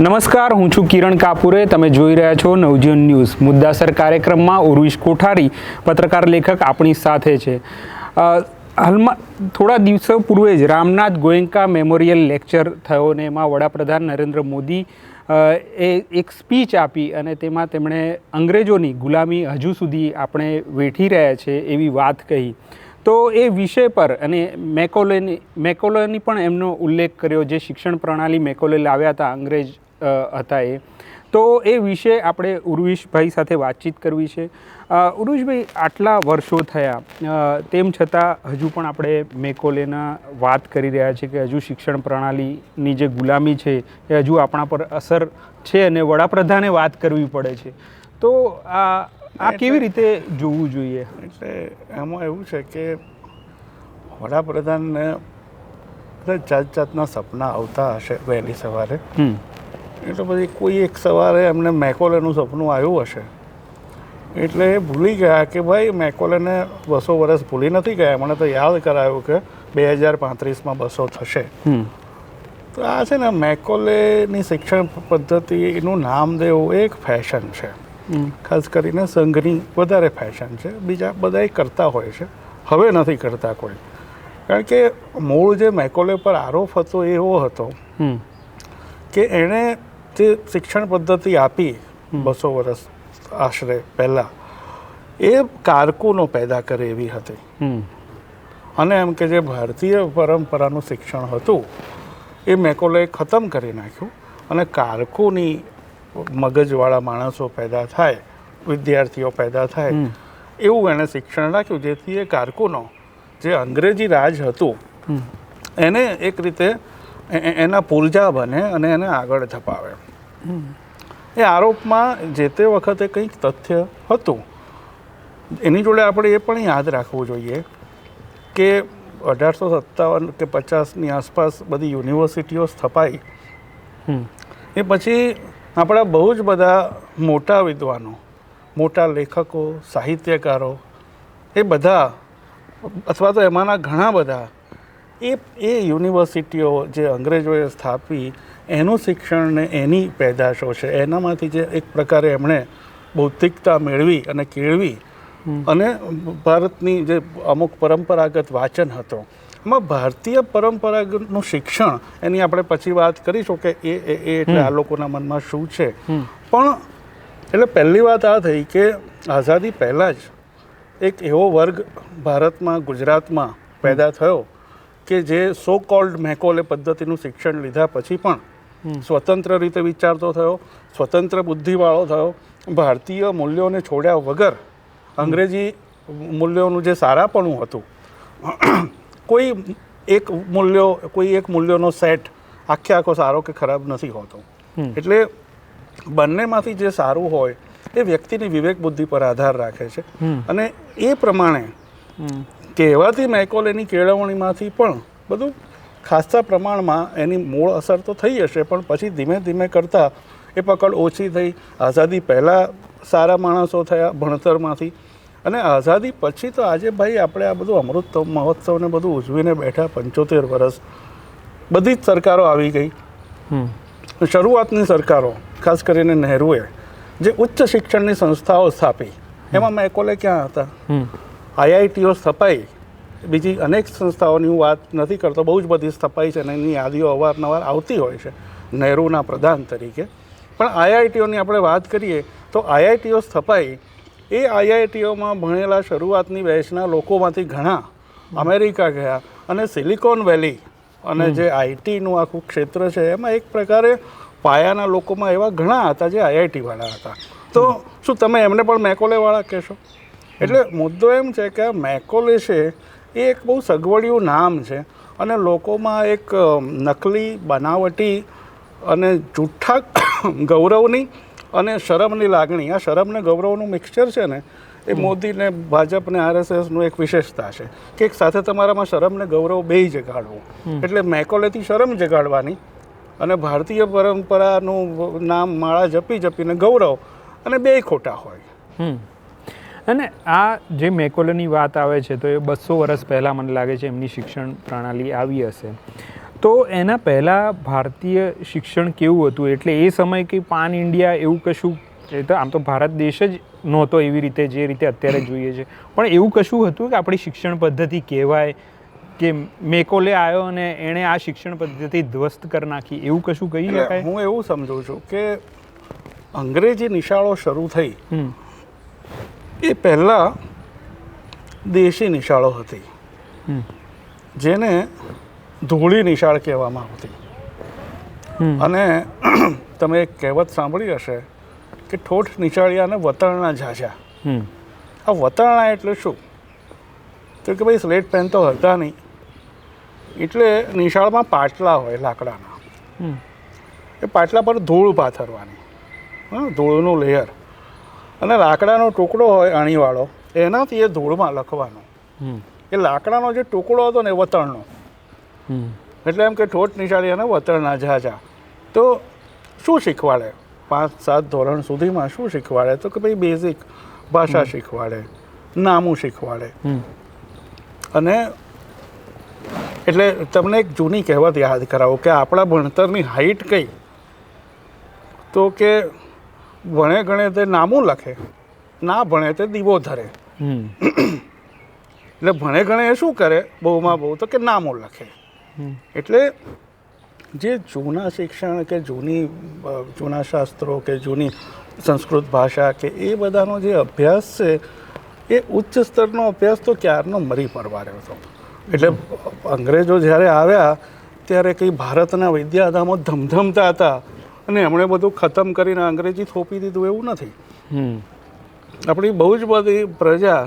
નમસ્કાર, હું છું કિરણ કાપુરે. તમે જોઈ રહ્યા છો નવજીવન ન્યૂઝ. મુદ્દાસર કાર્યક્રમમાં ઉર્વિશ કોઠારી પત્રકાર લેખક આપણી સાથે છે. હાલમાં થોડા દિવસો પૂર્વે જ રામનાથ ગોયંકા મેમોરિયલ લેક્ચર થયો ને એમાં વડાપ્રધાન નરેન્દ્ર મોદી એક સ્પીચ આપી અને તેમાં તેમણે અંગ્રેજોની ગુલામી હજુ સુધી આપણે વેઠી રહ્યા છે એવી વાત કહી. તો એ વિષય પર અને મેકોલેની પણ એમનો ઉલ્લેખ કર્યો, જે શિક્ષણ પ્રણાલી મેકોલે લાવ્યા હતા, અંગ્રેજ હતા એ. તો એ વિશે આપણે ઉર્વિશભાઈ સાથે વાતચીત કરવી છે. ઉર્વિશભાઈ, આટલા વર્ષો થયા તેમ છતાં હજુ પણ આપણે મેકોલેના વાત કરી રહ્યા છીએ કે હજુ શિક્ષણ પ્રણાલીની જે ગુલામી છે એ હજુ આપણા પર અસર છે અને વડાપ્રધાને વાત કરવી પડે છે. તો આ કેવી રીતે જોવું જોઈએ? એટલે એમાં એવું છે કે વડાપ્રધાનને જાત જાતના સપના આવતા હશે વહેલી સવારે. એટલે પછી કોઈ એક સવારે એમને મેકોલેનું સપનું આવ્યું હશે એટલે એ ભૂલી ગયા કે ભાઈ મેકોલેને 200 વર્ષ ભૂલી નથી ગયા. મને તો યાદ કરાયું કે 2035માં 200 થશે. તો આ છે ને મેકોલેની શિક્ષણ પદ્ધતિનું નામ દેવું એક ફેશન છે. ખાસ કરીને સંઘની વધારે ફેશન છે. બીજા બધા કરતા હોય છે, હવે નથી કરતા કોઈ. કારણ કે મૂળ જે મેકોલે પર આરોપ હતો એવો હતો કે એણે જે શિક્ષણ પદ્ધતિ આપી 200 વર્ષ આશરે પહેલાં, એ કારકુનો પેદા કરે એવી હતી. અને એમ કે જે ભારતીય પરંપરાનું શિક્ષણ હતું એ મેકોલે ખતમ કરી નાખ્યું અને કારકુની મગજવાળા માણસો પેદા થાય, વિદ્યાર્થીઓ પેદા થાય એવું એણે શિક્ષણ રાખ્યું, જેથી એ કારકુનો જે અંગ્રેજી રાજ હતું એને એક રીતે એના પૂર્જા બને અને એને આગળ ધપાવે. એ આરોપમાં જે તે વખતે કંઈક તથ્ય હતું. એની જોડે આપણે એ પણ યાદ રાખવું જોઈએ કે 1857 કે 50ની આસપાસ બધી યુનિવર્સિટીઓ સ્થપાઈ. એ પછી આપણા બહુ જ બધા મોટા વિદ્વાનો, મોટા લેખકો, સાહિત્યકારો, એ બધા અથવા તો એમાંના ઘણા બધા એ યુનિવર્સિટીઓ જે અંગ્રેજોએ સ્થાપી એનું શિક્ષણ ને એની પેદાશો છે. એનામાંથી જે એક પ્રકારે એમણે બૌદ્ધિકતા મેળવી અને કેળવી અને ભારતની જે અમુક પરંપરાગત વાંચન હતો, એમાં ભારતીય પરંપરાગતનું શિક્ષણ, એની આપણે પછી વાત કરીશું કે એ એટલે આ લોકોના મનમાં શું છે. પણ એટલે પહેલી વાત આ થઈ કે આઝાદી પહેલાં જ એક એવો વર્ગ ભારતમાં, ગુજરાતમાં પેદા થયો કે જે સો કોલ્ડ મેકોલે પદ્ધતિનું શિક્ષણ લીધા પછી પણ સ્વતંત્ર રીતે વિચારતો થયો, સ્વતંત્ર બુદ્ધિવાળો થયો, ભારતીય મૂલ્યોને છોડ્યા વગર અંગ્રેજી મૂલ્યોનું જે સારાપણું હતું, કોઈ એક મૂલ્યોનો સેટ આખો સારો કે ખરાબ નથી હોતો. એટલે બંનેમાંથી જે સારું હોય એ વ્યક્તિની વિવેક બુદ્ધિ પર આધાર રાખે છે. અને એ પ્રમાણે કહેવાતી મેકોલેની કેળવણીમાંથી પણ બધું ખાસા પ્રમાણમાં એની મૂળ અસર તો થઈ હશે, પણ પછી ધીમે ધીમે કરતાં એ પકડ ઓછી થઈ. આઝાદી પહેલાં સારા માણસો થયા ભણતરમાંથી, અને આઝાદી પછી તો આજે ભાઈ આપણે આ બધું અમૃત મહોત્સવને બધું ઉજવીને બેઠા 75 વર્ષ. બધી જ સરકારો આવી ગઈ. શરૂઆતની સરકારો, ખાસ કરીને નહેરુએ જે ઉચ્ચ શિક્ષણની સંસ્થાઓ સ્થાપી, એમાં મેકોલે ક્યાં હતા? IITઓ સ્થપાઈ, બીજી અનેક સંસ્થાઓની હું વાત નથી કરતો, બહુ જ બધી સ્થપાઈ છે અને એની યાદીઓ અવારનવાર આવતી હોય છે નહેરુના પ્રધાન તરીકે. પણ IITઓની આપણે વાત કરીએ તો IITઓ સ્થપાઈ, એ IITઓમાં ભણેલા શરૂઆતની બેચના લોકોમાંથી ઘણા અમેરિકા ગયા અને સિલિકોન વેલી અને જે આઈટીનું આખું ક્ષેત્ર છે એમાં એક પ્રકારે પાયાના લોકોમાં એવા ઘણા હતા જે IITવાળા હતા. તો શું તમે એમને પણ મેકોલેવાળા કહેશો? એટલે મુદ્દો એમ છે કે મેકોલે છે એ એક બહુ સગવડિયું નામ છે અને લોકોમાં એક નકલી, બનાવટી અને જૂઠ્ઠા ગૌરવની અને શરમની લાગણી, આ શરમ ને ગૌરવનું મિક્સચર છે ને, એ મોદીને, ભાજપને, RSSનું એક વિશેષતા છે કે એક સાથે તમારામાં શરમ ને ગૌરવ બેય જગાડવું. એટલે મેકોલેથી શરમ જગાડવાની અને ભારતીય પરંપરાનું નામ માળા જપીને ગૌરવ, અને બેય ખોટા હોય. અને આ જે મેકોલેની વાત આવે છે તો એ 200 વર્ષ પહેલાં મને લાગે છે એમની શિક્ષણ પ્રણાલી આવી હશે. તો એના પહેલાં ભારતીય શિક્ષણ કેવું હતું? એટલે એ સમય કે પાન ઇન્ડિયા એવું કશું, એ તો આમ તો ભારત દેશ જ નહોતો એવી રીતે જે રીતે અત્યારે જોઈએ છે, પણ એવું કશું હતું કે આપણી શિક્ષણ પદ્ધતિ કહેવાય કે મેકોલે આવ્યો અને એણે આ શિક્ષણ પદ્ધતિ ધ્વસ્ત કરી નાખી, એવું કશું કહી શકાય? હું એવું સમજું છું કે અંગ્રેજી નિશાળો શરૂ થઈ એ પહેલાં દેશી નિશાળો હતી, જેને ધૂળી નિશાળ કહેવામાં આવતી. અને તમે એક કહેવત સાંભળી હશે કે ઠોઠ નિશાળિયાને વતરણા ઝાઝા. આ વતરણા એટલે શું? તો કે ભાઈ સ્લેટ પેન તો હતા નહીં, એટલે નિશાળમાં પાટલા હોય લાકડાના, એ પાટલા પર ધૂળ પાથરવાની, ધૂળનું લેયર, અને લાકડાનો ટુકડો હોય અણીવાળો, એનાથી એ ધૂળમાં લખવાનો. એ લાકડાનો જે ટુકડો હતો ને એ વતરણનો, એટલે એમ કે ઠોઠ નિશાળિયાને વતરણા ઝાઝા. તો શું શીખવાડે 5-7 ધોરણ સુધીમાં? શું શીખવાડે? તો કે ભાઈ બેઝિક ભાષા શીખવાડે, નામું શીખવાડે. અને એટલે તમને એક જૂની કહેવત યાદ કરાવો કે આપણા ભણતરની હાઈટ કઈ? તો કે ભણે ગણે તે નામું લખે, ના ભણે તે દીવો ધરે. એટલે ભણે ગણે એ શું કરે? બહુમાં બહુ તો કે નામું લખે. એટલે જે જૂના શિક્ષણ કે જૂના શાસ્ત્રો કે જૂની સંસ્કૃત ભાષા કે એ બધાનો જે અભ્યાસ છે, એ ઉચ્ચ સ્તરનો અભ્યાસ તો ક્યારનો મરી પરવાર્યો હતો. એટલે અંગ્રેજો જ્યારે આવ્યા ત્યારે કંઈ ભારતના વિદ્યાધામો ધમધમતા હતા અને એમણે બધું ખતમ કરીને અંગ્રેજી થોપી દીધું એવું નથી. આપણી બહુ જ બધી પ્રજા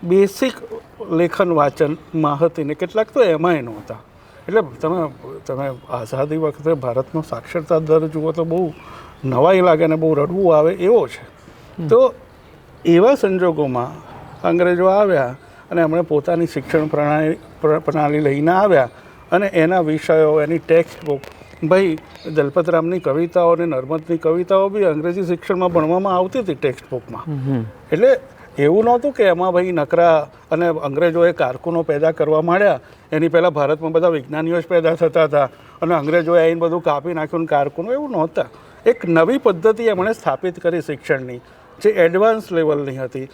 બેસિક લેખન વાંચનમાં હતી ને કેટલાક તો એમાંય નહોતા. એટલે તમે આઝાદી વખતે ભારતનો સાક્ષરતા દર જુઓ તો બહુ નવાઈ લાગે ને બહુ રડવું આવે એવો છે. તો એવા સંજોગોમાં અંગ્રેજો આવ્યા અને એમણે પોતાની શિક્ષણ પ્રણાલી લઈને આવ્યા અને એના વિષયો, એની ટેક્સ્ટ બુક, ભાઈ દલપતરામની કવિતાઓ અને નર્મદની કવિતાઓ બી અંગ્રેજી શિક્ષણમાં ભણવામાં આવતી હતી ટેક્સ્ટ બુકમાં. એટલે એવું નહોતું કે એમાં ભાઈ નકરા, અને અંગ્રેજોએ કારકુનો પેદા કરવા માંડ્યા. એની પહેલાં ભારતમાં બધા વિજ્ઞાનીઓ જ પેદા થતા હતા અને અંગ્રેજોએ આવીને બધું કાપી નાખ્યું કારકુનો, એવું નહોતા. એક નવી પદ્ધતિ એમણે સ્થાપિત કરી શિક્ષણની, જે એડવાન્સ લેવલની હતી,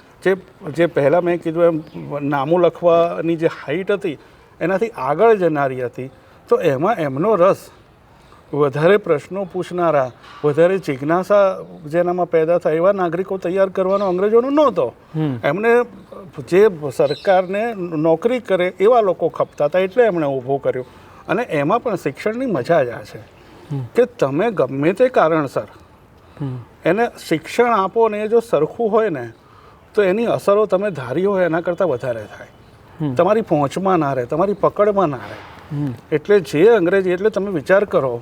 જે પહેલાં મેં કીધું એમ નામું લખવાની જે હાઈટ હતી એનાથી આગળ જનારી હતી. તો એમાં એમનો રસ વધારે પ્રશ્નો પૂછનારા, વધારે જિજ્ઞાસા જેનામાં પેદા થાય એવા નાગરિકો તૈયાર કરવાનો અંગ્રેજોનો નહોતો. એમને જે સરકારને નોકરી કરે એવા લોકો ખપતા હતા, એટલે એમણે ઊભું કર્યું. અને એમાં પણ શિક્ષણની મજા જ આ છે કે તમે ગમે તે કારણસર એને શિક્ષણ આપો ને એ જો સરખું હોય ને તો એની અસરો તમે ધારી હોય એના કરતાં વધારે થાય. તમારી પહોંચમાં ના રહે, તમારી પકડમાં ના રહે. એટલે જે અંગ્રેજી, એટલે તમે વિચાર કરો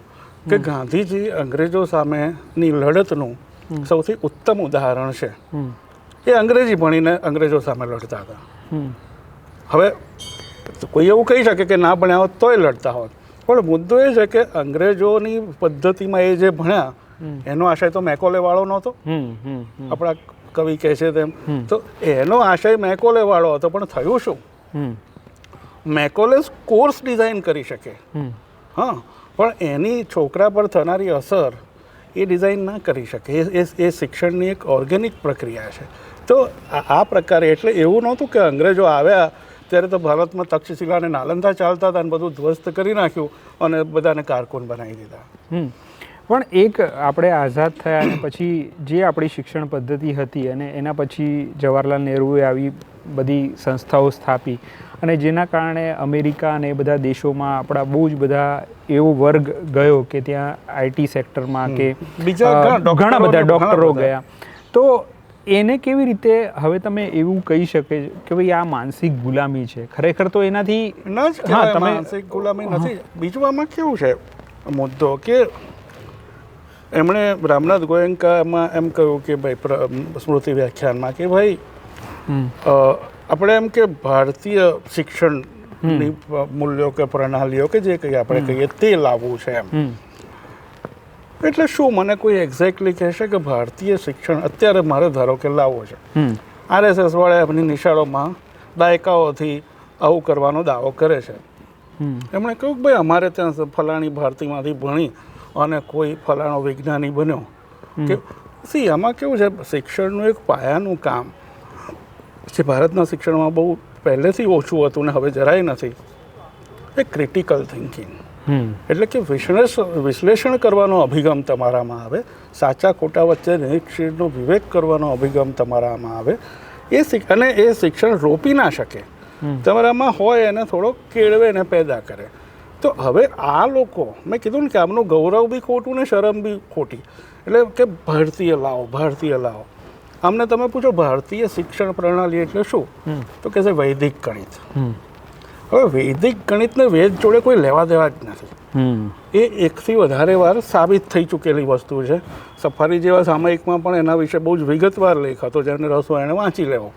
કે ગાંધીજી અંગ્રેજો સામેની લડતનું સૌથી ઉત્તમ ઉદાહરણ છે. એ અંગ્રેજી ભણીને અંગ્રેજો સામે લડતા હતા. હવે કોઈ એવું કહી શકે કે ના ભણ્યા હોત તોય લડતા હોત, પણ મુદ્દો એ છે કે અંગ્રેજોની પદ્ધતિમાં એ જે ભણ્યા એનો આશય તો મેકોલે વાળો નહોતો. આપણા કવિ કહે છે તેમ, તો એનો આશય મેકોલે વાળો હતો. પણ થયું શું? મેકોલે કોર્સ ડિઝાઇન કરી શકે, હા, પણ એની છોકરા પર થનારી અસર એ ડિઝાઇન ના કરી શકે. એ શિક્ષણની એક ઓર્ગેનિક પ્રક્રિયા છે. તો આ પ્રકારે, એટલે એવું નહોતું કે અંગ્રેજો આવ્યા ત્યારે તો ભારતમાં તક્ષશિલા અને નાલંદા ચાલતા હતા અને બધું ધ્વસ્ત કરી નાખ્યું અને બધાને કારકુન બનાવી દીધા. પણ એક આપણે આઝાદ થયા અને પછી જે આપણી શિક્ષણ પદ્ધતિ હતી અને એના પછી જવાહરલાલ નહેરુએ આવી બધી સંસ્થાઓ સ્થાપી અને જેના કારણે અમેરિકા અને એ બધા દેશોમાં આપણા બહુ જ બધા એવો વર્ગ ગયો કે ત્યાં આઈટી સેક્ટરમાં કે બીજા ઘણા બધા ડૉક્ટરો ગયા. તો એને કેવી રીતે હવે તમે એવું કહી શકે કે ભાઈ આ માનસિક ગુલામી છે? ખરેખર તો એનાથી ના જ કહેવાય, માનસિક ગુલામી નથી. બીજું આમાં કેવું છે મુદ્દો કે એમણે રામનાથ ગોયંકામાં એમ કહ્યું કે ભાઈ સ્મૃતિ વ્યાખ્યાનમાં કે ભાઈ આપણે એમ કે ભારતીય શિક્ષણની મૂલ્યો કે પ્રણાલીઓ કે જે કંઈ આપણે કહીએ તે લાવવું છે એમ. એટલે શું મને કોઈ એક્ઝેક્ટલી કહેશે કે ભારતીય શિક્ષણ અત્યારે મારે ધારો કે લાવવું છે, RSS વાળા એમની નિશાળોમાં દાયકાઓથી આવું કરવાનો દાવો કરે છે, એમણે કહ્યું કે ભાઈ અમારે ત્યાં ફલાણી ભારતીમાંથી ભણી અને કોઈ ફલાણો વિજ્ઞાની બન્યો કે આમાં કેવું છે, શિક્ષણનું એક પાયાનું કામ જે ભારતના શિક્ષણમાં બહુ પહેલેથી ઓછું હતું ને હવે જરાય નથી, એ ક્રિટિકલ થિંકિંગ. એટલે કે વિશ્લેષણ કરવાનો અભિગમ તમારામાં આવે, સાચા ખોટા વચ્ચે નિરીક્ષણનો વિવેક કરવાનો અભિગમ તમારામાં આવે. અને એ શિક્ષણ રોપી ના શકે, તમારામાં હોય એને થોડો કેળવે ને પેદા કરે. તો હવે આ લોકો, મેં કીધું ને કે આમનું ગૌરવ બી ખોટું ને શરમ બી ખોટી. એટલે કે ભારતીય લાવો. આમને તમે પૂછો ભારતીય શિક્ષણ પ્રણાલી એટલે શું, તો કે છે વૈદિક ગણિત. હવે વૈદિક ગણિતને વેદ જોડે કોઈ લેવા દેવા જ નથી. એ એકથી વધારે વાર સાબિત થઈ ચૂકેલી વસ્તુ છે. સફારી જેવા સામયિકમાં પણ એના વિશે બહુ જ વિગતવાર લેખ હતો, જેને રસ હોય એને વાંચી લેવો,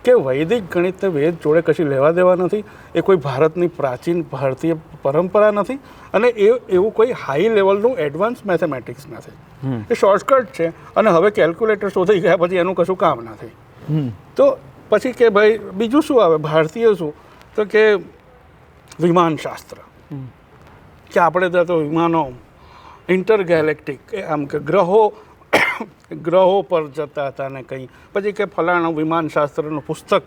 કે વૈદિક ગણિતને વેદ જોડે કશી લેવા દેવા નથી. એ કોઈ ભારતની પ્રાચીન ભારતીય પરંપરા નથી અને એવું કોઈ હાઈ લેવલનું એડવાન્સ મેથેમેટિક્સ નથી. એ શોર્ટકટ છે અને હવે કેલ્ક્યુલેટર શોધી ગયા પછી એનું કશું કામ નથી. તો પછી કે ભાઈ બીજું શું આવે, ભારતીય શું, તો કે વિમાનશાસ્ત્ર, કે આપણે ત્યાં તો વિમાનો ઇન્ટરગેલેક્ટિક, આમ કે ગ્રહો પર જતા હતા ને કંઈ, પછી કે ફલાણું વિમાનશાસ્ત્રનું પુસ્તક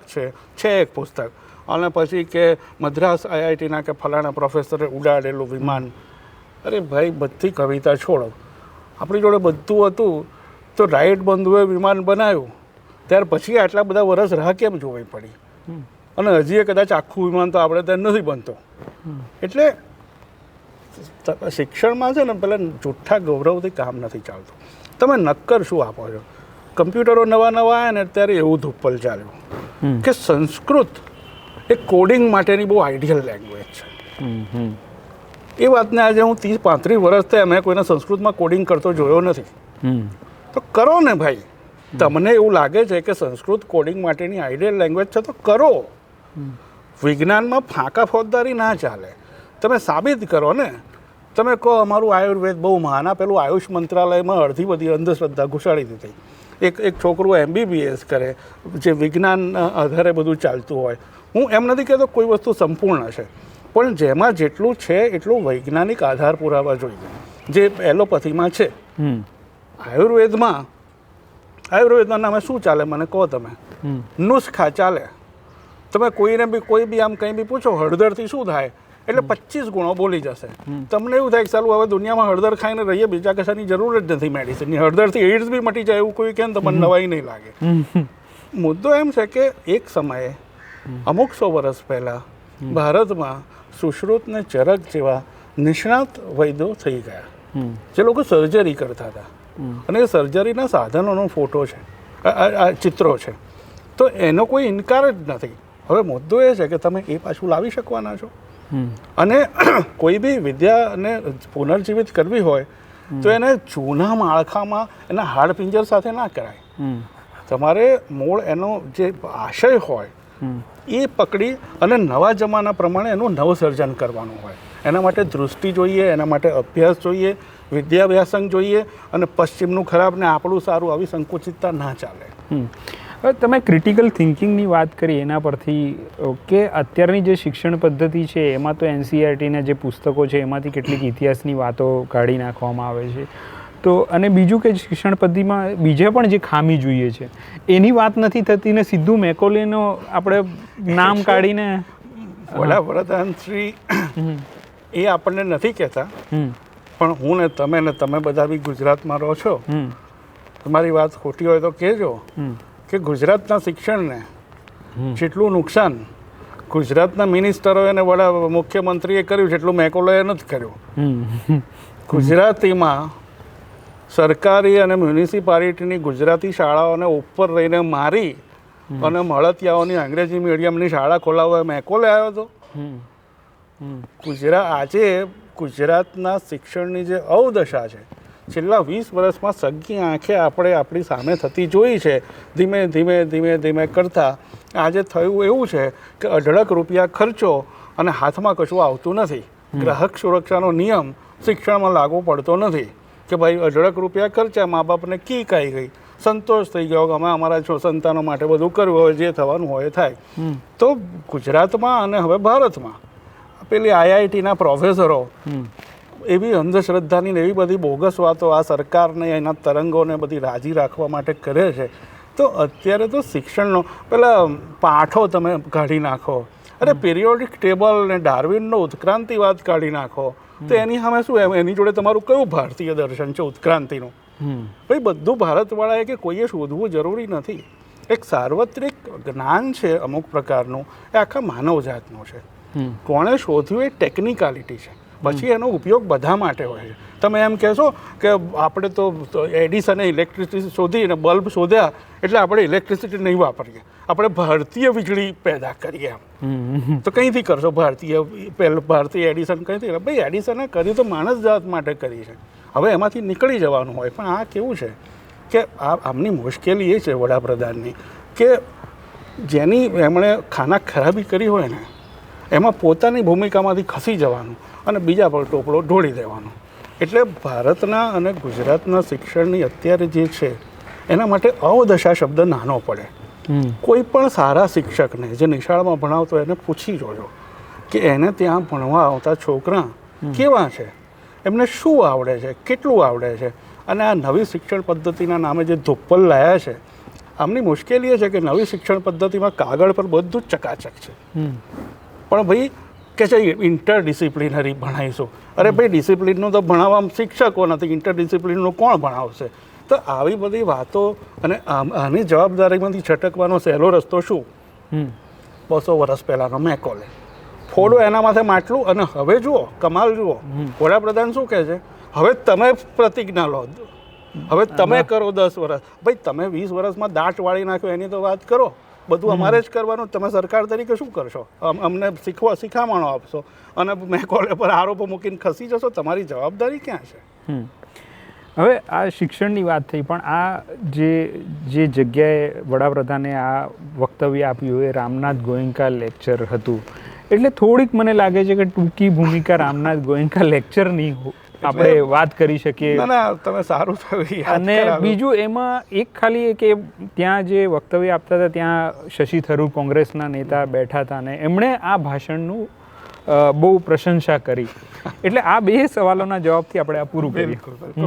છે એક પુસ્તક, અને પછી કે મદ્રાસ IITના કે ફલાણા પ્રોફેસરે ઉડાડેલું વિમાન. અરે ભાઈ બધી કવિતા છોડો, આપણી જોડે બધું હતું તો રાઈટ બંધુએ વિમાન બનાવ્યું ત્યાર પછી આટલા બધા વર્ષ રાહ કેમ જોવી પડી, અને હજી કદાચ આખું વિમાન તો આપણે ત્યાં નથી બનતો. એટલે શિક્ષણમાં છે ને પેલા જૂઠા ગૌરવથી કામ નથી ચાલતું. તમે નક્કર શું આપો છો, કમ્પ્યુટરો નવા આવ્યા ને ત્યારે એવું ધુપ્પલ ચાલ્યું કે સંસ્કૃત એ કોડિંગ માટેની બહુ આઈડિયલ લેંગ્વેજ છે. એ વાતને આજે હું 30-35 વર્ષ થયા મેં કોઈને સંસ્કૃતમાં કોડિંગ કરતો જોયો નથી. તો કરો ને ભાઈ, તમને એવું લાગે છે કે સંસ્કૃત કોડિંગ માટેની આઈડિયલ લેંગ્વેજ છે તો કરો. વિજ્ઞાનમાં ફાંકા ફોજદારી ના ચાલે, તમે સાબિત કરો ને. તમે કહો અમારું આયુર્વેદ બહુ મહાન, પેલું આયુષ મંત્રાલયમાં અડધી બધી અંધશ્રદ્ધા ઘુસાડી દીધી. એક છોકરું MBBS કરે જે વિજ્ઞાન આધારે બધું ચાલતું હોય. હું એમ નથી કહેતો કોઈ વસ્તુ સંપૂર્ણ છે, પણ જેમાં જેટલું છે એટલું વૈજ્ઞાનિક આધાર પુરાવા જોઈએ, જે એલોપેથીમાં છે. આયુર્વેદના નામે શું ચાલે મને કહો તમે, નુસ્ખા ચાલે. તમે કોઈ બી આમ કંઈ બી પૂછો હળદરથી શું થાય એટલે 25 ગુણો બોલી જશે. તમને એવું થાય કે ચાલુ હવે દુનિયામાં હળદર ખાઈને રહીએ, બીજા કશાની જરૂર જ નથી મેડિસિનની, હળદરથી એઇડ્સ બી મટી જાય એવું કોઈ કેમ તમને નવાઈ નહીં લાગે. મુદ્દો એમ છે કે એક સમયે અમુક 100 વર્ષ પહેલાં ભારતમાં સુશ્રુત ને ચરક જેવા નિષ્ણાત વૈદ્યો થઈ ગયા, જે લોકો સર્જરી કરતા હતા. અને એ સર્જરીના સાધનોનો ફોટો છે, ચિત્રો છે. તો એનો કોઈ ઇનકાર જ નથી. હવે મુદ્દો એ છે કે તમે એ પાછું લાવી શકવાના છો. અને કોઈ બી વિદ્યાને પુનર્જીવિત કરવી હોય તો એને જૂના માળખામાં એના હાડપિંજર સાથે ના કરાય. તમારે મૂળ એનો જે આશય હોય એ પકડી અને નવા જમાના પ્રમાણે એનું નવસર્જન કરવાનું હોય. એના માટે દૃષ્ટિ જોઈએ, એના માટે અભ્યાસ જોઈએ, વિદ્યાભ્યાસંગ જોઈએ, અને પશ્ચિમનું ખરાબ ને આપણું સારું આવી સંકુચિતતા ના ચાલે. હવે તમે ક્રિટિકલ થિંકિંગની વાત કરી એના પરથી કે અત્યારની જે શિક્ષણ પદ્ધતિ છે એમાં તો NCERTના જે પુસ્તકો છે એમાંથી કેટલીક ઇતિહાસની વાતો કાઢી નાખવામાં આવે છે. તો અને બીજું કે શિક્ષણ પદ્ધતિમાં બીજે પણ જે ખામી જોઈએ છે એની વાત નથી થતી ને સીધું મેકોલેનો આપણે નામ કાઢીને વડાપ્રધાન શ્રી એ આપણને નથી કહેતા, પણ હું ને તમે બધા બી ગુજરાતમાં રહો છો, તમારી વાત ખોટી હોય તો કહેજો કે ગુજરાતના શિક્ષણને જેટલું નુકસાન ગુજરાતના મિનિસ્ટરોએ અને મુખ્યમંત્રીએ કર્યું જેટલું મેકોલેએ નથી કર્યું. ગુજરાતીમાં સરકારી અને મ્યુનિસિપાલિટીની ગુજરાતી શાળાઓને ઉપર રહીને મારી અને મળતિયાઓની અંગ્રેજી મીડિયમની શાળા ખોલાવવા મેકોલે આવ્યો હતો. આજે ગુજરાતના શિક્ષણની જે અવદશા છે છેલ્લા 20 વર્ષમાં સગી આંખે આપણે આપણી સામે થતી જોઈ છે. ધીમે કરતાં આજે થયું એવું છે કે અઢળક રૂપિયા ખર્ચો અને હાથમાં કશું આવતું નથી. ગ્રાહક સુરક્ષાનો નિયમ શિક્ષણમાં લાગુ પડતો નથી કે ભાઈ અઢળક રૂપિયા ખર્ચા, મા બાપને કીક આવી ગઈ, સંતોષ થઈ ગયો કે અમે અમારા સંતાનો માટે બધું કર્યું, હવે જે થવાનું હોય થાય. તો ગુજરાતમાં અને હવે ભારતમાં પેલી આઈઆઈટીના પ્રોફેસરો એવી અંધશ્રદ્ધાની ને એવી બધી બોગસ વાતો આ સરકારને એના તરંગોને બધી રાજી રાખવા માટે કરે છે. તો અત્યારે તો શિક્ષણનો પેલા પાઠો તમે કાઢી નાખો, અરે પિરિયોડિક ટેબલ ને ડાર્વિનનો ઉત્ક્રાંતિવાદ કાઢી નાખો, તો એની સામે શું એની જોડે તમારું કયું ભારતીય દર્શન છે ઉત્ક્રાંતિનું? ભાઈ બધું ભારતવાળાએ કે કોઈએ શોધવું જરૂરી નથી. એક સાર્વત્રિક જ્ઞાન છે અમુક પ્રકારનું, એ આખા માનવજાતનું છે. કોણે શોધ્યું એ ટેકનિકાલિટી છે, પછી એનો ઉપયોગ બધા માટે હોય છે. તમે એમ કહેશો કે આપણે તો એડિસને ઇલેક્ટ્રિસિટી શોધી અને બલ્બ શોધ્યા એટલે આપણે ઇલેક્ટ્રિસિટી નહીં વાપરીએ, આપણે ભારતીય વીજળી પેદા કરીએ. તો કંઈથી કરશો? ભારતીય એડિસન કંઈથી? ભાઈ એડિસને કરી તો માણસ જાત માટે કરી છે, હવે એમાંથી નીકળી જવાનું હોય. પણ આ કેવું છે કે આમની મુશ્કેલી એ છે વડાપ્રધાનની કે જેની એમણે ખાના ખરાબી કરી હોય ને એમાં પોતાની ભૂમિકામાંથી ખસી જવાનું અને બીજા પર ટોપલો ઢોળી દેવાનો. એટલે ભારતના અને ગુજરાતના શિક્ષણની અત્યારે જે છે એના માટે અવદશા શબ્દ નાનો પડે. કોઈ પણ સારા શિક્ષકને જે નિશાળમાં ભણાવતો એને પૂછી જોજો કે એને ત્યાં ભણવા આવતા છોકરા કેવા છે, એમને શું આવડે છે, કેટલું આવડે છે. અને આ નવી શિક્ષણ પદ્ધતિના નામે જે ધોપ્પલ લાયા છે, આમની મુશ્કેલી એ છે કે નવી શિક્ષણ પદ્ધતિમાં કાગળ પર બધું જ ચકાચક છે, પણ ભાઈ કે છે ઇન્ટરડિસિપ્લિનરી ભણાવીશું. અરે ભાઈ ડિસિપ્લિનનું તો ભણાવવામાં શિક્ષકો નથી, ઇન્ટરડિસિપ્લિનનું કોણ ભણાવશે? તો આવી બધી વાતો અને આની જવાબદારીમાંથી છટકવાનો સહેલો રસ્તો શું? 200 વર્ષ પહેલાંનો મેકોલે ફોડો એના માથે માટલું. અને હવે જુઓ કમાલ જુઓ, વડાપ્રધાન શું કહે છે? હવે તમે પ્રતિજ્ઞા લો, હવે તમે કરો 10 વર્ષ. ભાઈ તમે 20 વર્ષમાં દાંત વાળી નાખ્યો એની તો વાત કરો, બધું અમારે જ કરવાનું. તમે સરકાર તરીકે શું કરશો? અમને શિખામણો આપશો અને મેકોલે પર આરોપો મૂકીને ખસી જશો? તમારી જવાબદારી ક્યાં છે? હવે આ શિક્ષણની વાત થઈ, પણ આ જે જગ્યાએ વડાપ્રધાને આ વક્તવ્ય આપ્યું એ રામનાથ ગોયંકા લેક્ચર હતું, એટલે થોડીક મને લાગે છે કે ટૂંકી ભૂમિકા રામનાથ ગોયંકા લેક્ચરની આપણે વાત કરી શકીએ. ના, તમે સારું થયું. અને બીજું એમાં એક ખાલી કે ત્યાં જે વક્તવ્ય આપતા હતા ત્યાં શશી થરૂર કોંગ્રેસના નેતા બેઠા હતા અને એમણે આ ભાષણનું બહુ પ્રશંસા કરી. એટલે આ બે સવાલોના જવાબથી આપણે આ પૂરું કરીએ.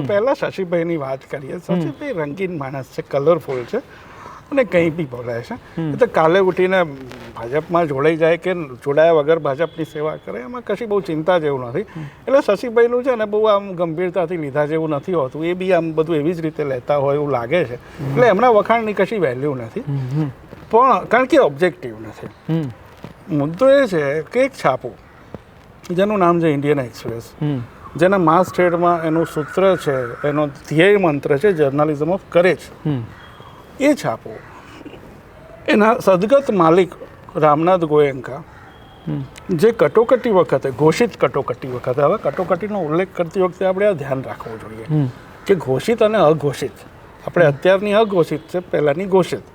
પહેલા શશીભાઈની વાત કરીએ. શશીભાઈ રંગીન માણસ છે, કલરફુલ છે અને કંઈ બી બોલાય છે. એ તો કાલે ઉઠીને ભાજપમાં જોડાઈ જાય કે જોડાયા વગર ભાજપની સેવા કરે એમાં કશી બહુ ચિંતા જેવું નથી. એટલે શશીભાઈનું છે ને બહુ આમ ગંભીરતાથી લીધા જેવું નથી હોતું. એ બી આમ બધું એવી જ રીતે લેતા હોય એવું લાગે છે. એટલે એમના વખાણની કશી વેલ્યુ નથી, પણ કારણ કે ઓબ્જેક્ટિવ નથી. મુદ્દો એ છે કે એક છાપું જેનું નામ છે ઇન્ડિયન એક્સપ્રેસ, જેના માસ ટ્રેડમાં એનું સૂત્ર છે, એનો ધ્યેય મંત્ર છે જર્નલિઝમ ઓફ કરેજ. એ છાપો એના સદગત માલિક રામનાથ ગોયંકા જે કટોકટી વખતે ઘોષિત કટોકટી વખતે, હવે કટોકટીનો ઉલ્લેખ કરતી વખતે આપણે આ ધ્યાન રાખવું જોઈએ કે ઘોષિત અને અઘોષિત. આપણે અત્યારની અઘોષિત છે, પહેલાંની ઘોષિત.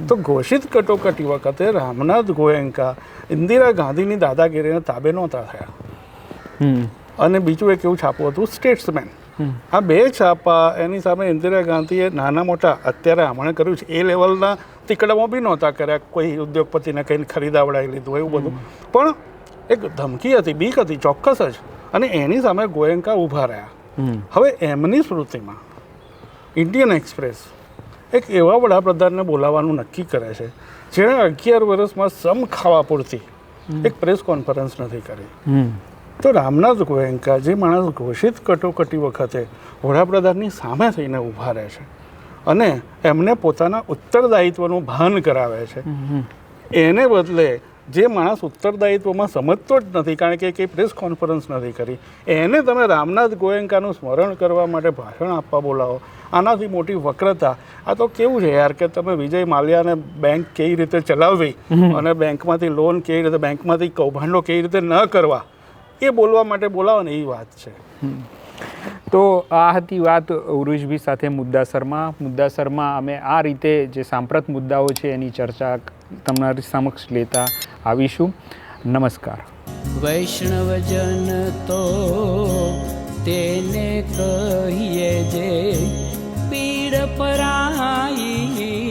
તો ઘોષિત કટોકટી વખતે રામનાથ ગોયંકા ઇન્દિરા ગાંધીની દાદાગીરીને તાબે નહોતા થયા. અને બીજું એક એવું છાપું હતું સ્ટેટ્સમેન. આ બે છાપા એની સામે ઇન્દિરા ગાંધીએ નાના મોટા અત્યારે હમણાં કર્યું છે એ લેવલના તિકડામાં બી નહોતા કર્યા. કોઈ ઉદ્યોગપતિને કંઈ ખરીદાવડાવી લીધું એવું બધું, પણ એક ધમકી હતી, બીક હતી ચોક્કસ જ. અને એની સામે ગોયંકા ઊભા રહ્યા. હવે એમની સ્મૃતિમાં ઇન્ડિયન એક્સપ્રેસ એક એવા વડાપ્રધાનને બોલાવવાનું નક્કી કરે છે જેણે 11 વર્ષમાં સમ ખાવા પૂરતી એક પ્રેસ કોન્ફરન્સ નથી કરી. તો રામનાથ ગોયંકા જે માણસ ઘોષિત કટોકટી વખતે વડાપ્રધાનની સામે થઈને ઊભા રહે છે અને એમને પોતાના ઉત્તરદાયિત્વનું ભાન કરાવે છે, એને બદલે જે માણસ ઉત્તરદાયિત્વમાં સમજતો જ નથી કારણ કે કંઈ પ્રેસ કોન્ફરન્સ નથી કરી, એને તમે રામનાથ ગોયંકાનું સ્મરણ કરવા માટે ભાષણ આપવા બોલાવો. આનાથી મોટી વક્રતા આ તો કેવું છે યાર કે તમે વિજય માલ્યાને બેંક કેવી રીતે ચલાવવી અને બેંકમાંથી લોન કેવી રીતે, બેંકમાંથી કૌભાંડો કેવી રીતે ન કરવા, એ બોલવા માટે બોલાવો ને એ વાત છે. તો આ હતી વાત ઉરુષભાઈ સાથે મુદ્દાસરમાં અમે આ રીતે જે સાંપ્રત મુદ્દાઓ છે એની ચર્ચા તમારી સમક્ષ લેતા આવીશું. નમસ્કાર. વૈષ્ણવજન તો તેને કહીએ જે પીડ પરાઈ.